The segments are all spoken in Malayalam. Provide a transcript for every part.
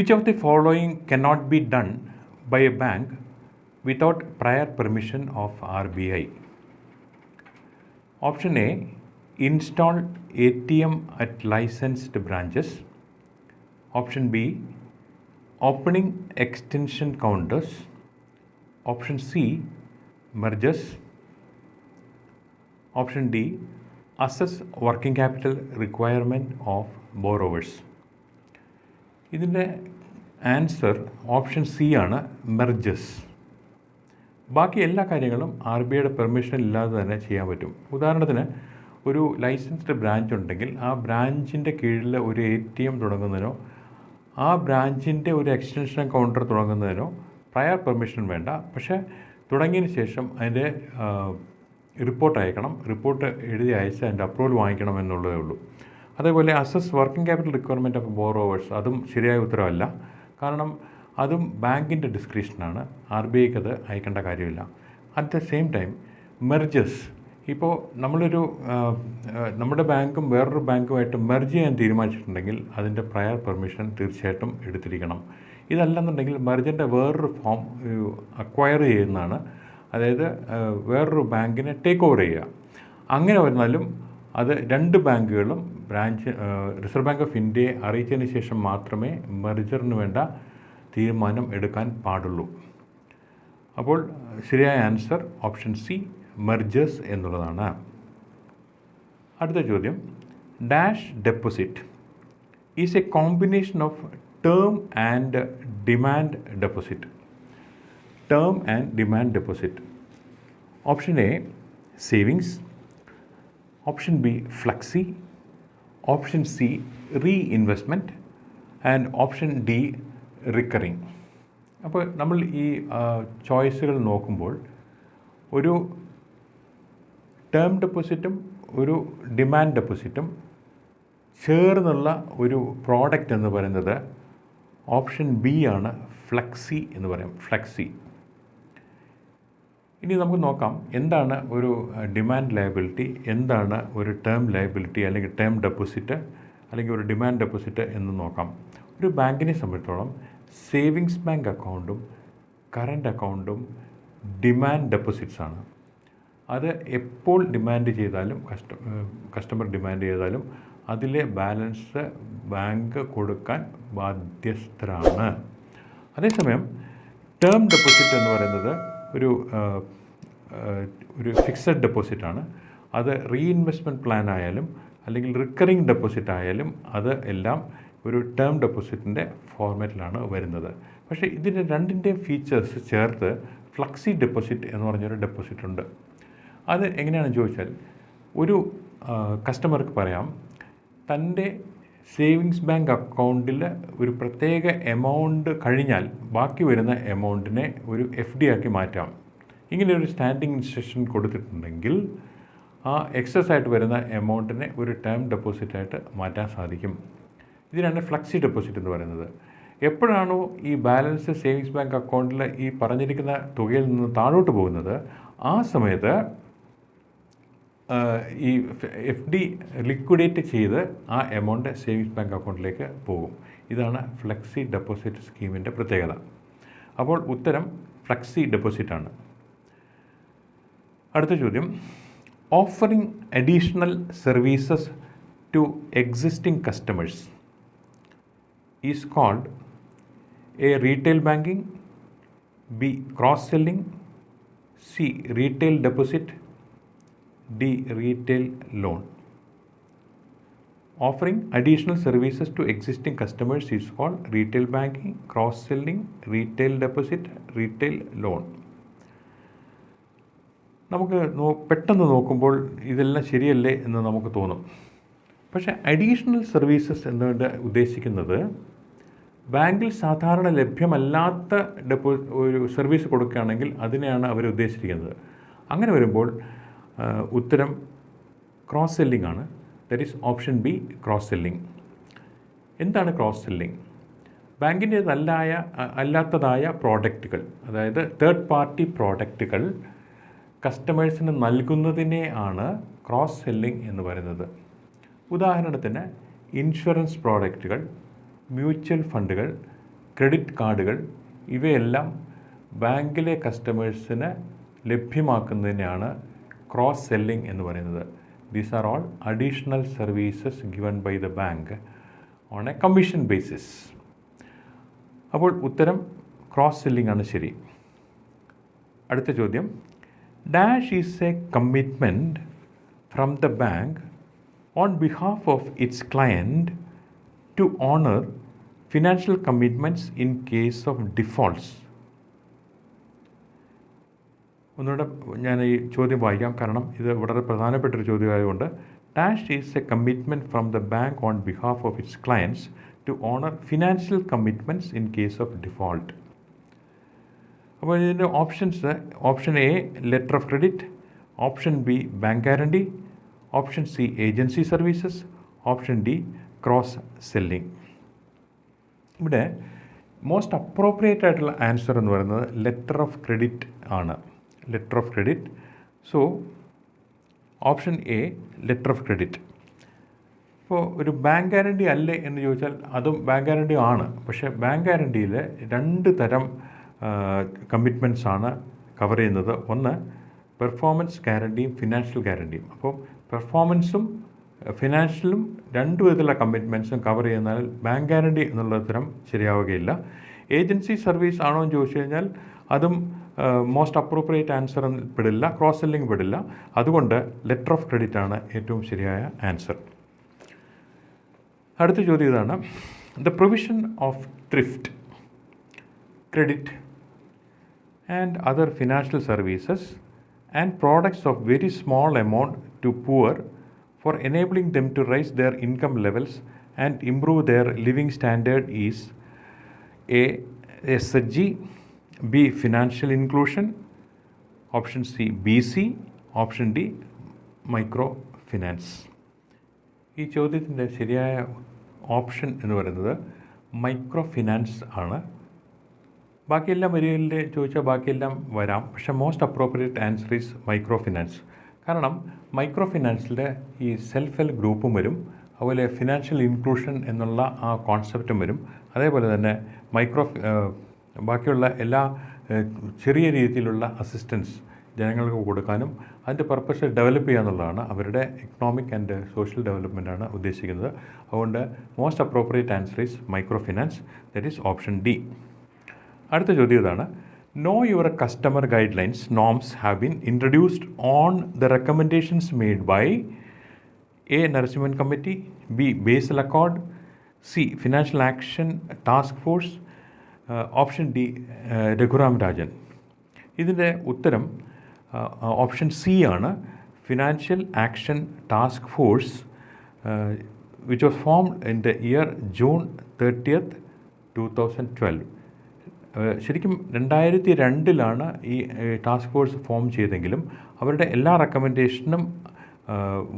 Which of the following cannot be done by a bank without prior permission of RBI? Option A, install ATM at licensed branches. Option B, opening extension counters. Option C, mergers. Option D, assess working capital requirement of borrowers. ഇതിൻ്റെ ആൻസർ ഓപ്ഷൻ സി ആണ്, മെർജസ്. ബാക്കി എല്ലാ കാര്യങ്ങളും RBIയുടെ പെർമിഷൻ ഇല്ലാതെ തന്നെ ചെയ്യാൻ പറ്റും. ഉദാഹരണത്തിന് ഒരു ലൈസൻസ്ഡ് ബ്രാഞ്ച് ഉണ്ടെങ്കിൽ ആ ബ്രാഞ്ചിൻ്റെ കീഴിൽ ഒരു ATM തുടങ്ങുന്നതിനോ ആ ബ്രാഞ്ചിൻ്റെ ഒരു എക്സ്റ്റൻഷൻ കൗണ്ടർ തുടങ്ങുന്നതിനോ പ്രയർ പെർമിഷൻ വേണ്ട. പക്ഷേ തുടങ്ങിയതിന് ശേഷം അതിൻ്റെ റിപ്പോർട്ട് അയക്കണം, റിപ്പോർട്ട് എഴുതി അയച്ച് അതിൻ്റെ അപ്രൂവൽ വാങ്ങിക്കണം എന്നുള്ളതേ ഉള്ളൂ. അതേപോലെ assess working capital requirement of borrowers, അതും ശരിയായ ഉത്തരവല്ല. കാരണം അതും ബാങ്കിൻ്റെ ഡിസ്ക്രിപ്ഷനാണ്, RBIക്ക് അത് അയക്കേണ്ട കാര്യമില്ല. At the same time merges, ഇപ്പോൾ നമ്മുടെ ബാങ്കും വേറൊരു ബാങ്കുമായിട്ട് മെർജ് ചെയ്യാൻ തീരുമാനിച്ചിട്ടുണ്ടെങ്കിൽ അതിൻ്റെ പ്രയർ പെർമിഷൻ തീർച്ചയായിട്ടും എടുത്തിരിക്കണം. ഇതല്ലെന്നുണ്ടെങ്കിൽ മെർജിൻ്റെ വേറൊരു ഫോം അക്വയർ ചെയ്യുന്നതാണ്, അതായത് വേറൊരു ബാങ്കിനെ ടേക്ക് ഓവർ ചെയ്യുക. അങ്ങനെ വന്നാലും അത് രണ്ട് ബാങ്കുകളും റിസർവ് ബാങ്ക് ഓഫ് ഇന്ത്യയെ അറിയിച്ചതിന് ശേഷം മാത്രമേ മെർജറിന് വേണ്ട തീരുമാനം എടുക്കാൻ പാടുള്ളൂ. അപ്പോൾ ശരിയായ ആൻസർ ഓപ്ഷൻ സി, മെർജേഴ്സ് എന്നുള്ളതാണ്. അടുത്ത ചോദ്യം, dash deposit is a combination of term and demand deposit. Term and demand deposit. Option A, savings. Option B, flexi. Option C, reinvestment. And option D, recurring. അപ്പോൾ നമ്മൾ ഈ ചോയ്സുകൾ നോക്കുമ്പോൾ ഒരു ടേം ഡെപ്പോസിറ്റും ഒരു ഡിമാൻഡ് ഡെപ്പോസിറ്റും ചേർന്നുള്ള ഒരു പ്രോഡക്റ്റ് എന്ന് പറയുന്നത് ഓപ്ഷൻ ബി ആണ്, ഫ്ലക്സി എന്ന് പറയും, ഫ്ലക്സി. ഇനി നമുക്ക് നോക്കാം എന്താണ് ഒരു ഡിമാൻഡ് ലയബിലിറ്റി, എന്താണ് ഒരു ടേം ലയബിലിറ്റി അല്ലെങ്കിൽ ടേം ഡെപ്പോസിറ്റ് അല്ലെങ്കിൽ ഒരു ഡിമാൻഡ് ഡെപ്പോസിറ്റ് എന്ന് നോക്കാം. ഒരു ബാങ്കിനെ സംബന്ധിച്ചിടത്തോളം സേവിങ്സ് ബാങ്ക് അക്കൗണ്ടും കറണ്ട് അക്കൗണ്ടും ഡിമാൻഡ് ഡെപ്പോസിറ്റ്സ് ആണ്. അത് എപ്പോൾ ഡിമാൻഡ് ചെയ്താലും കസ്റ്റമർ ഡിമാൻഡ് ചെയ്താലും അതിലെ ബാലൻസ് ബാങ്ക് കൊടുക്കാൻ ബാധ്യസ്ഥരാണ്. അതേസമയം ടേം ഡെപ്പോസിറ്റ് എന്ന് പറയുന്നത് ഒരു ഫിക്സഡ് ഡെപ്പോസിറ്റാണ്. അത് റീഇൻവെസ്റ്റ്മെൻറ്റ് പ്ലാൻ ആയാലും അല്ലെങ്കിൽ റിക്കറിങ് ഡെപ്പോസിറ്റ് ആയാലും അത് എല്ലാം ഒരു ടേം ഡെപ്പോസിറ്റിൻ്റെ ഫോർമാറ്റിലാണ് വരുന്നത്. പക്ഷേ ഇതിൻ്റെ രണ്ടിൻ്റെയും ഫീച്ചേഴ്സ് ചേർത്ത് ഫ്ലക്സി ഡെപ്പോസിറ്റ് എന്ന് പറഞ്ഞൊരു ഡെപ്പോസിറ്റ് ഉണ്ട്. അത് എങ്ങനെയാണെന്ന് ചോദിച്ചാൽ, ഒരു കസ്റ്റമർക്ക് പറയാം തൻ്റെ സേവിങ്സ് ബാങ്ക് അക്കൗണ്ടിൽ ഒരു പ്രത്യേക എമൗണ്ട് കഴിഞ്ഞാൽ ബാക്കി വരുന്ന എമൗണ്ടിനെ ഒരു FD ആക്കി മാറ്റാം. ഇങ്ങനെ ഒരു സ്റ്റാൻഡിങ് ഇൻസ്ട്രക്ഷൻ കൊടുത്തിട്ടുണ്ടെങ്കിൽ ആ എക്സസ് ആയിട്ട് വരുന്ന എമൗണ്ടിനെ ഒരു ടേം ഡെപ്പോസിറ്റായിട്ട് മാറ്റാൻ സാധിക്കും. ഇതിനാണ് ഫ്ലക്സി ഡെപ്പോസിറ്റ് എന്ന് പറയുന്നത്. എപ്പോഴാണോ ഈ ബാലൻസ് സേവിങ്സ് ബാങ്ക് അക്കൗണ്ടിൽ ഈ പറഞ്ഞിരിക്കുന്ന തുകയിൽ നിന്ന് താഴോട്ട് പോകുന്നത്, ആ സമയത്ത് ഈ FD ലിക്വിഡേറ്റ് ചെയ്ത് ആ എമൗണ്ട് സേവിങ്സ് ബാങ്ക് അക്കൗണ്ടിലേക്ക് പോകും. ഇതാണ് ഫ്ലക്സി ഡെപ്പോസിറ്റ് സ്കീമിൻ്റെ പ്രത്യേകത. അപ്പോൾ ഉത്തരം ഫ്ലക്സി ഡെപ്പോസിറ്റാണ്. അടുത്ത ചോദ്യം, offering additional services to existing customers is called A retail banking, B cross selling, C retail deposit, D retail loan. Offering additional services to existing customers is called retail banking, cross-selling, retail deposit, retail loan. നമുക്ക് പെട്ടെന്ന് നോക്കുമ്പോൾ ഇതെല്ലാം ശരിയല്ലേ എന്ന് നമുക്ക് തോന്നും. പക്ഷേ അഡീഷണൽ സർവീസസ് എന്നുകൊണ്ട് ഉദ്ദേശിക്കുന്നത് ബാങ്കിൽ സാധാരണ ലഭ്യമല്ലാത്ത ഒരു സർവീസ് കൊടുക്കുകയാണെങ്കിൽ അതിനെയാണ് അവർ ഉദ്ദേശിച്ചിരിക്കുന്നത്. അങ്ങനെ വരുമ്പോൾ ഉത്തരം ക്രോസ് സെല്ലിംഗ് ആണ്. That is option B, cross selling. എന്താണ് ക്രോസ് സെല്ലിംഗ്? ബാങ്കിൻ്റേതല്ലാത്തതായ പ്രോഡക്റ്റുകൾ, അതായത് തേർഡ് പാർട്ടി പ്രോഡക്റ്റുകൾ കസ്റ്റമേഴ്സിന് നൽകുന്നതിനെ ആണ് ക്രോസ് സെല്ലിംഗ് എന്ന് പറയുന്നത്. ഉദാഹരണത്തിന് ഇൻഷുറൻസ് പ്രോഡക്റ്റുകൾ, മ്യൂച്വൽ ഫണ്ടുകൾ, ക്രെഡിറ്റ് കാർഡുകൾ ഇവയെല്ലാം ബാങ്കിലെ കസ്റ്റമേഴ്സിന് ലഭ്യമാക്കുന്നതിനാണ് ക്രോസ് സെല്ലിംഗ് എന്ന് പറയുന്നത്. These are all additional services given by the bank on a commission basis. അപ്പോൾ ഉത്തരം ക്രോസ് സെല്ലിംഗ് ആണ് ശരി. അടുത്ത ചോദ്യം, dash is a commitment from the bank on behalf of its client to honour financial commitments in case of defaults. ഒന്നുകൂടെ ഞാൻ ഈ ചോദ്യം വായിക്കാം, കാരണം ഇത് വളരെ പ്രധാനപ്പെട്ടൊരു ചോദ്യമായതുകൊണ്ട്. Dash is a commitment from the bank on behalf of its clients to honour financial commitments in case of default. അപ്പോൾ ഇതിൻ്റെ options: option A letter of credit, option B bank guarantee, option C agency services, option D cross selling. ഇവിടെ മോസ്റ്റ് അപ്രോപ്രിയേറ്റ് ആയിട്ടുള്ള ആൻസർ എന്ന് പറയുന്നത് ലെറ്റർ ഓഫ് ക്രെഡിറ്റ് ആണ്. Letter of credit. So option A letter of credit. ഇപ്പോൾ ഒരു ബാങ്ക് ഗ്യാരണ്ടി അല്ലേ എന്ന് ചോദിച്ചാൽ അതും ബാങ്ക് ഗ്യാരണ്ടി ആണ്. പക്ഷേ ബാങ്ക് ഗ്യാരണ്ടിയിൽ 2 തരം കമ്മിറ്റ്മെൻറ്റ്സ് ആണ് കവർ ചെയ്യുന്നത്. ഒന്ന് പെർഫോമൻസ് ഗ്യാരണ്ടിയും ഫിനാൻഷ്യൽ ഗ്യാരണ്ടിയും. അപ്പോൾ പെർഫോമൻസും ഫിനാൻഷ്യലും 2 വിധത്തിലുള്ള കമ്മിറ്റ്മെൻറ്റ്സും കവർ ചെയ്യുന്നതിൽ ബാങ്ക് ഗ്യാരണ്ടി എന്നുള്ള തരം ശരിയാവുകയില്ല. ഏജൻസി സർവീസ് ആണോ എന്ന് ചോദിച്ചു കഴിഞ്ഞാൽ അതും മോസ്റ്റ് അപ്രോപ്രിയേറ്റ് ആൻസർ പെടില്ല, ക്രോസ് സെല്ലിംഗ് പെടില്ല. അതുകൊണ്ട് ലെറ്റർ ഓഫ് ക്രെഡിറ്റ് ആണ് ഏറ്റവും ശരിയായ ആൻസർ. അടുത്ത ചോദ്യം ഇതാണ്: the provision of thrift, credit and other financial services and products of very small amount to poor for enabling them to raise their income levels and improve their living standard is A. SHG, B. Financial inclusion, option C. BC, option D. Microfinance. ഈ ചോദ്യത്തിൻ്റെ ശരിയായ ഓപ്ഷൻ എന്ന് പറയുന്നത് മൈക്രോ ഫിനാൻസ് ആണ്. ബാക്കിയെല്ലാം വരികയിൽ ചോദിച്ചാൽ ബാക്കിയെല്ലാം വരാം, പക്ഷേ most appropriate answer is micro finance. കാരണം മൈക്രോ ഫിനാൻസിൽ ഈ സെൽഫ് ഹെൽപ്പ് ഗ്രൂപ്പും വരും, അതുപോലെ ഫിനാൻഷ്യൽ ഇൻക്ലൂഷൻ എന്നുള്ള ആ കോൺസെപ്റ്റും വരും. അതേപോലെ തന്നെ ബാക്കിയുള്ള എല്ലാ ചെറിയ രീതിയിലുള്ള അസിസ്റ്റൻസ് ജനങ്ങൾക്ക് കൊടുക്കാനും അതിൻ്റെ പർപ്പസ് ഡെവലപ്പ് ചെയ്യുക എന്നുള്ളതാണ്. അവരുടെ എക്കണോമിക് ആൻഡ് സോഷ്യൽ ഡെവലപ്മെൻറ്റാണ് ഉദ്ദേശിക്കുന്നത്. അതുകൊണ്ട് most appropriate answer is micro finance, that is option D. അടുത്ത ചോദ്യം ഇതാണ്: Know your customer guidelines norms have been introduced on the recommendations made by A. Narasimhan Committee, B. Basel Accord, C. Financial Action Task Force, option D. Raghuram Rajan. ഇതിൻ്റെ ഉത്തരം ഓപ്ഷൻ സി ആണ്. Financial action task force which was formed in the year June 30th, 2012. ശരിക്കും 2002 ഈ ടാസ്ക് ഫോഴ്സ് ഫോം ചെയ്തെങ്കിലും അവരുടെ എല്ലാ റെക്കമെൻഡേഷനും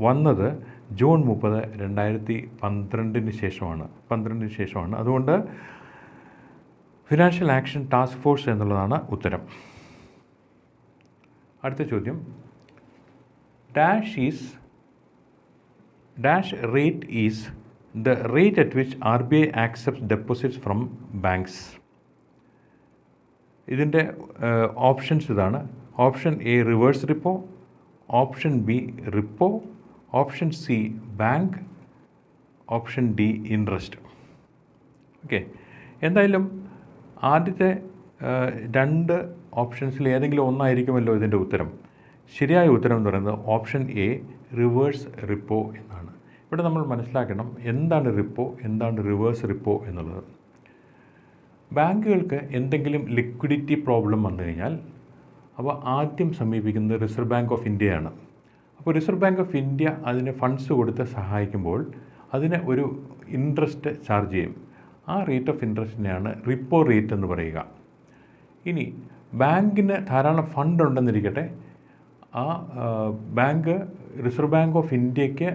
വന്നത് June 30, 2012 ശേഷമാണ്. അതുകൊണ്ട് ഫിനാൻഷ്യൽ ആക്ഷൻ ടാസ്ക് ഫോഴ്സ് എന്നുള്ളതാണ് ഉത്തരം. അടുത്ത ചോദ്യം: dash rate is the rate at which RBI accepts deposits from banks. ഇതിൻ്റെ ഓപ്ഷൻസ് ഇതാണ്. Option A reverse repo, option B repo, option C bank, option D interest. Okay, എന്തായാലും ആദ്യത്തെ 2 ഓപ്ഷൻസിൽ ഏതെങ്കിലും ഒന്നായിരിക്കുമല്ലോ ഇതിൻ്റെ ഉത്തരം. ശരിയായ ഉത്തരം എന്ന് പറയുന്നത് ഓപ്ഷൻ എ റിവേഴ്സ് റിപ്പോ എന്നാണ്. ഇവിടെ നമ്മൾ മനസ്സിലാക്കണം എന്താണ് റിപ്പോ, എന്താണ് റിവേഴ്സ് റിപ്പോ എന്നുള്ളത്. ബാങ്കുകൾക്ക് എന്തെങ്കിലും ലിക്വിഡിറ്റി പ്രോബ്ലം വന്നു കഴിഞ്ഞാൽ അപ്പോൾ ആദ്യം സമീപിക്കുന്നത് റിസർവ് ബാങ്ക് ഓഫ് ഇന്ത്യയാണ്. അപ്പോൾ റിസർവ് ബാങ്ക് ഓഫ് ഇന്ത്യ അതിന് ഫണ്ട്സ് കൊടുത്ത് സഹായിക്കുമ്പോൾ അതിന് ഒരു ഇൻട്രസ്റ്റ് ചാർജ് ചെയ്യും. ആ റേറ്റ് ഓഫ് ഇൻട്രസ്റ്റിനെയാണ് റിപ്പോ റേറ്റ് എന്ന് പറയുക. ഇനി ബാങ്കിന് ധാരാളം ഫണ്ട് ഉണ്ടെന്നിരിക്കട്ടെ, ആ ബാങ്ക് റിസർവ് ബാങ്ക് ഓഫ് ഇന്ത്യക്ക്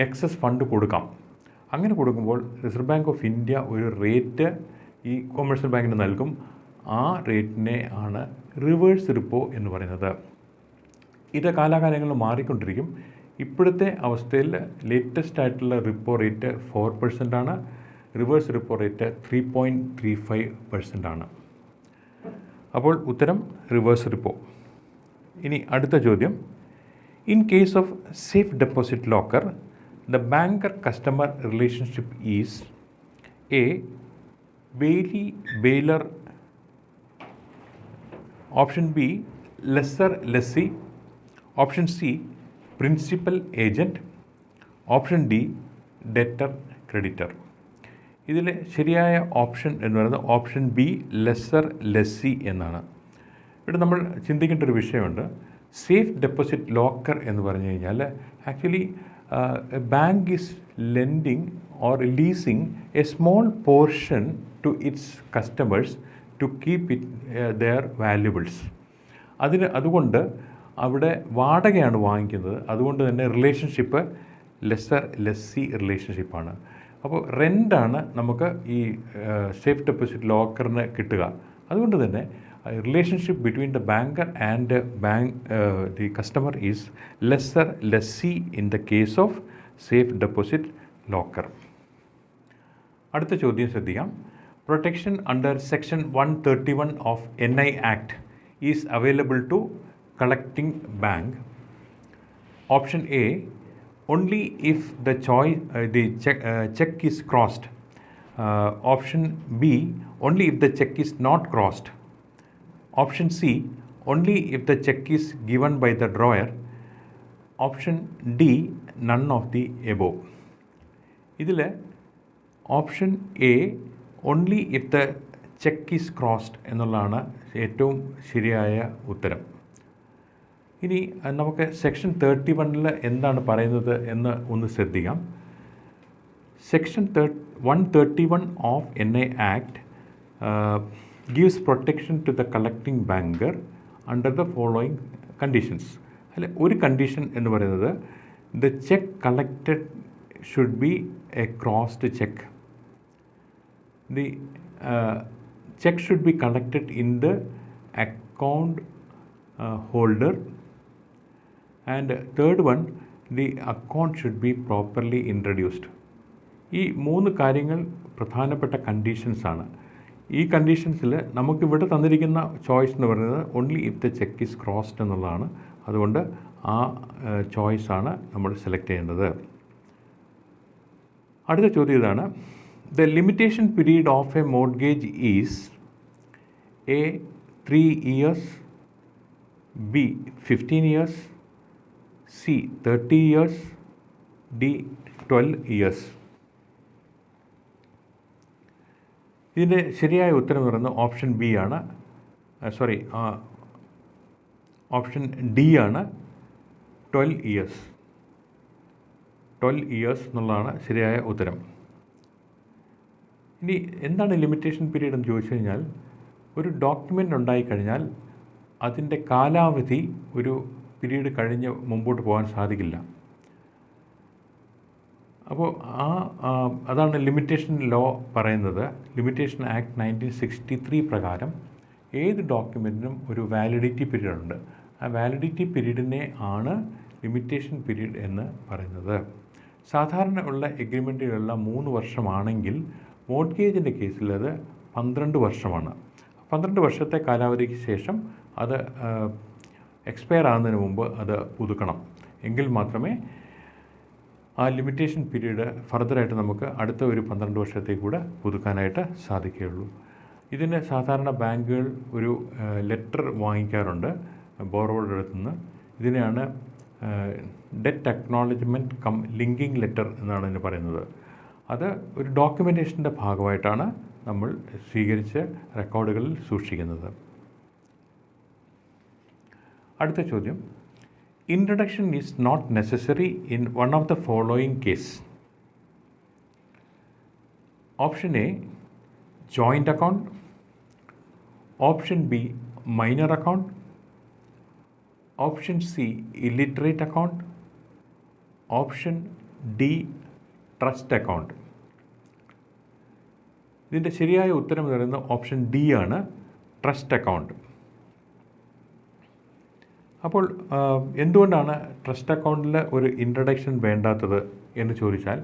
എക്സസ് ഫണ്ട് കൊടുക്കാം. അങ്ങനെ കൊടുക്കുമ്പോൾ റിസർവ് ബാങ്ക് ഓഫ് ഇന്ത്യ ഒരു റേറ്റ് ഈ കൊമേഴ്ഷ്യൽ ബാങ്കിന് നൽകും. ആ റേറ്റിനെ ആണ് റിവേഴ്സ് റിപ്പോ എന്ന് പറയുന്നത്. ഇത് കാലാകാലങ്ങളിൽ മാറിക്കൊണ്ടിരിക്കും. ഇപ്പോഴത്തെ അവസ്ഥയിൽ ലേറ്റസ്റ്റ് ആയിട്ടുള്ള റിപ്പോ റേറ്റ് 4% ആണ്. റിവേഴ്സ് റിപ്പോ റേറ്റ് 3.35% ആണ്. അപ്പോൾ ഉത്തരം റിവേഴ്സ് റിപ്പോ. ഇനി അടുത്ത ചോദ്യം, in case of safe deposit locker the banker customer relationship is A Bailey baler, option B lesser lessee, option C principal agent, option D debtor creditor. ഇതിൽ ശരിയായ ഓപ്ഷൻ എന്ന് പറയുന്നത് ഓപ്ഷൻ ബി ലെസ്സർ ലെസ്സി എന്നാണ്. ഇവിടെ നമ്മൾ ചിന്തിക്കേണ്ട ഒരു വിഷയമുണ്ട്. സേഫ് ഡെപ്പോസിറ്റ് ലോക്കർ എന്ന് പറഞ്ഞു കഴിഞ്ഞാൽ actually bank is lending or leasing a small portion to its customers to keep it their valuables. അതുകൊണ്ട് അവിടെ വാടകയാണ് വാങ്ങിക്കുന്നത്. അതുകൊണ്ട് തന്നെ റിലേഷൻഷിപ്പ് ലെസ്സർ ലെസ്സി റിലേഷൻഷിപ്പാണ്. അപ്പോൾ റെൻ്റാണ് നമുക്ക് ഈ സേഫ് ഡെപ്പോസിറ്റ് ലോക്കറിന് കിട്ടുക. അതുകൊണ്ട് തന്നെ relationship between the banker and the customer is lessor lessee in the case of safe deposit locker. അടുത്ത ചോദ്യം ശ്രദ്ധിക്കാം. Protection under section 131 of NI act is available to collecting bank. Option A only if the check is crossed. Option B, only if the check is not crossed. Option C, only if the check is given by the drawer. Option D, none of the above. ഇതിൽ option A only if the check is crossed എന്നുള്ളതാണ് ഏറ്റവും ശരിയായ ഉത്തരം. ഇനി നമുക്ക് സെക്ഷൻ 31 എന്താണ് പറയുന്നത് എന്ന് ഒന്ന് ശ്രദ്ധിക്കാം. Section 131 of NI act gives protection to the collecting banker under the following conditions. അല്ലെ, ഒരു കണ്ടീഷൻ എന്ന് പറയുന്നത് the check collected should be a crossed check. The check should be collected in the account holder. And third one, the account should be properly introduced. ഈ 3 കാര്യങ്ങൾ പ്രധാനപ്പെട്ട കണ്ടീഷൻസാണ്. ഈ കണ്ടീഷൻസിൽ നമുക്കിവിടെ തന്നിരിക്കുന്ന ചോയ്സ് എന്ന് പറയുന്നത് only if the cheque is crossed എന്നുള്ളതാണ്. അതുകൊണ്ട് ആ ചോയ്സാണ് നമ്മൾ സെലക്ട് ചെയ്യേണ്ടത്. അടുത്ത ചോദ്യം ഇതാണ്. The limitation period of A mortgage is A 3 years, B 15 years, C 30 years, D 12 years. ഇതിൻ്റെ ശരിയായ ഉത്തരം എന്ന് പറയുന്നത് ഓപ്ഷൻ ബി ആണ്. ഓപ്ഷൻ ഡി ആണ്, 12 years. 12 years എന്നുള്ളതാണ് ശരിയായ ഉത്തരം. ഇനി എന്താണ് ലിമിറ്റേഷൻ പീരീഡ് എന്ന് ചോദിച്ചു കഴിഞ്ഞാൽ, ഒരു ഡോക്യുമെൻ്റ് ഉണ്ടായിക്കഴിഞ്ഞാൽ അതിൻ്റെ കാലാവധി ഒരു പീരീഡ് കഴിഞ്ഞ് മുമ്പോട്ട് പോകാൻ സാധിക്കില്ല. അപ്പോൾ അതാണ് ലിമിറ്റേഷൻ ലോ പറയുന്നത്. ലിമിറ്റേഷൻ ആക്ട് 1963 പ്രകാരം ഏത് ഡോക്യുമെൻറ്റിനും ഒരു വാലിഡിറ്റി പീരീഡ് ഉണ്ട്. ആ വാലിഡിറ്റി പീരീഡിനെ ആണ് ലിമിറ്റേഷൻ പീരീഡ് എന്ന് പറയുന്നത്. സാധാരണ ഉള്ള എഗ്രിമെൻറ്റുകളെല്ലാം 3 വർഷമാണെങ്കിൽ മോർഗേജിൻ്റെ കേസിൽ അത് 12 വർഷമാണ്. 12 വർഷത്തെ കാലാവധിക്ക് ശേഷം അത് എക്സ്പയർ ആകുന്നതിന് മുമ്പ് അത് പുതുക്കണം. എങ്കിൽ മാത്രമേ ആ ലിമിറ്റേഷൻ പീരീഡ് ഫർദറായിട്ട് നമുക്ക് അടുത്ത ഒരു 12 വർഷത്തേക്ക് കൂടെ പുതുക്കാനായിട്ട് സാധിക്കുകയുള്ളൂ. ഇതിന് സാധാരണ ബാങ്കുകൾ ഒരു ലെറ്റർ വാങ്ങിക്കാറുണ്ട് ബോറോവറുടെ അടുത്ത് നിന്ന്. ഇതിനെയാണ് debt acknowledgement cum linking letter എന്നാണ് ഇതിന് പറയുന്നത്. അത് ഒരു ഡോക്യുമെൻറ്റേഷൻ്റെ ഭാഗമായിട്ടാണ് നമ്മൾ സ്വീകരിച്ച റെക്കോർഡുകളിൽ സൂക്ഷിക്കുന്നത്. അടുത്ത ചോദ്യം, introduction is not necessary in one of the following case. Option A joint account, option B minor account, option C illiterate account, option D trust account. ഇതിൻ്റെ ശരിയായ ഉത്തരം എന്ന് പറയുന്നത് ഓപ്ഷൻ ഡി ആണ്, ട്രസ്റ്റ് അക്കൗണ്ട്. അപ്പോൾ എന്തുകൊണ്ടാണ് ട്രസ്റ്റ് അക്കൗണ്ടിൽ ഒരു ഇൻട്രഡക്ഷൻ വേണ്ടാത്തത് എന്ന് ചോദിച്ചാൽ,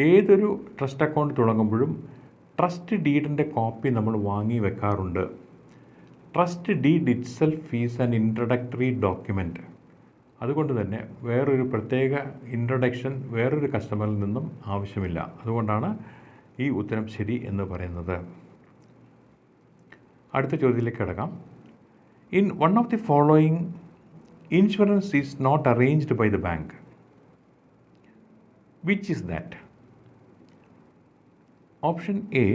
ഏതൊരു ട്രസ്റ്റ് അക്കൗണ്ട് തുടങ്ങുമ്പോഴും ട്രസ്റ്റ് ഡീഡിൻ്റെ കോപ്പി നമ്മൾ വാങ്ങി വെക്കാറുണ്ട്. Trust deed itself is an introductory document. അതുകൊണ്ട് തന്നെ വേറൊരു പ്രത്യേക ഇൻട്രൊഡക്ഷൻ വേറൊരു കസ്റ്റമറിൽ നിന്നും ആവശ്യമില്ല. അതുകൊണ്ടാണ് ഈ ഉത്തരം ശരി എന്ന് പറയുന്നത്. അടുത്ത ചോദ്യത്തിലേക്ക് കിടക്കാം. In one of the following insurance is not arranged by the bank. Which is that? Option A,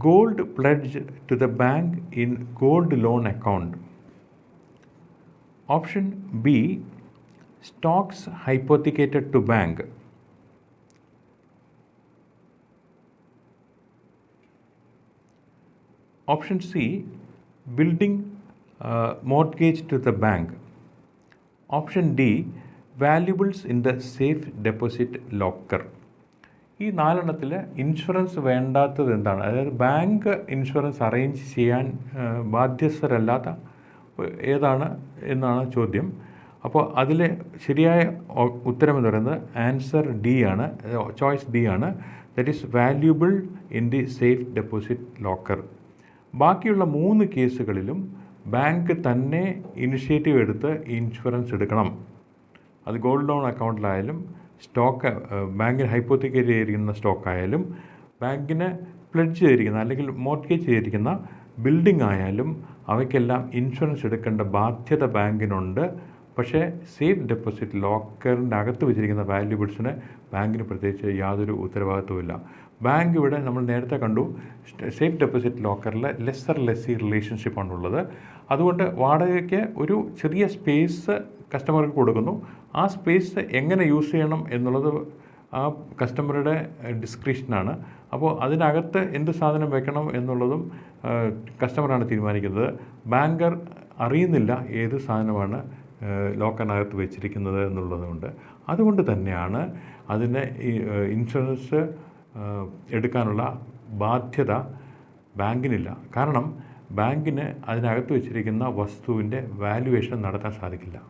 gold pledge to the bank in gold loan account. Option B, stocks hypothecated to bank. Option C, building mortgage to the bank. Option D, valuables in the safe deposit locker. ഈ നാലെണ്ണത്തിൽ ഇൻഷുറൻസ് വേണ്ടാത്തത് എന്താണ്? അതായത് ബാങ്ക് ഇൻഷുറൻസ് അറേഞ്ച് ചെയ്യാൻ ബാധ്യസ്ഥരല്ലാത്ത ഏതാണ് എന്നാണ് ചോദ്യം. അപ്പോൾ അതിലെ ശരിയായ ഉത്തരം എന്ന് പറയുന്നത് ആൻസർ ഡി ആണ്, ചോയ്സ് ഡി ആണ്. That is valuable in the safe deposit locker. ബാക്കിയുള്ള 3 കേസുകളിലും ബാങ്ക് തന്നെ ഇനിഷ്യേറ്റീവ് എടുത്ത് ഇൻഷുറൻസ് എടുക്കണം. അത് ഗോൾഡ് ലോൺ അക്കൗണ്ടിലായാലും സ്റ്റോക്ക് ബാങ്കിന് ഹൈപ്പോത്തിക്കേറ്റ് ചെയ്തിരിക്കുന്ന സ്റ്റോക്കായാലും ബാങ്കിന് പ്ലെഡ്ജ് ചെയ്തിരിക്കുന്ന അല്ലെങ്കിൽ മോർഗേജ് ചെയ്തിരിക്കുന്ന ബിൽഡിംഗ് ആയാലും അവയ്ക്കെല്ലാം ഇൻഷുറൻസ് എടുക്കേണ്ട ബാധ്യത ബാങ്കിനുണ്ട്. പക്ഷേ സേഫ് ഡെപ്പോസിറ്റ് ലോക്കറിൻ്റെ അകത്ത് വെച്ചിരിക്കുന്ന വാല്യൂബിൾസിന് ബാങ്കിന് പ്രത്യേകിച്ച് യാതൊരു ഉത്തരവാദിത്വമില്ല. ബാങ്ക് ഇവിടെ നമ്മൾ നേരത്തെ കണ്ടു, സേഫ് ഡെപ്പോസിറ്റ് ലോക്കറിൽ ലെസ്സർ ലെസ്സി റിലേഷൻഷിപ്പാണുള്ളത്. അതുകൊണ്ട് വാടകയ്ക്ക് ഒരു ചെറിയ സ്പേസ് കസ്റ്റമർക്ക് കൊടുക്കുന്നു. ആ സ്പേസ് എങ്ങനെ യൂസ് ചെയ്യണം എന്നുള്ളത് ആ കസ്റ്റമറുടെ ഡിസ്ക്രിപ്ഷനാണ്. അപ്പോൾ അതിനകത്ത് എന്ത് സാധനം വെക്കണം എന്നുള്ളതും കസ്റ്റമറാണ് തീരുമാനിക്കുന്നത്. ബാങ്കർ അറിയുന്നില്ല ഏത് സാധനമാണ് ലോക്കറിനകത്ത് വെച്ചിരിക്കുന്നത് എന്നുള്ളതുകൊണ്ട്. അതുകൊണ്ട് തന്നെയാണ് അതിന് ഇൻഷുറൻസ് എടുക്കാനുള്ള ബാധ്യത ബാങ്കിനില്ല. കാരണം ബാങ്കിന് അതിനകത്ത് വെച്ചിരിക്കുന്ന വസ്തുവിൻ്റെ വാല്യുവേഷൻ നടത്താൻ സാധിക്കില്ല.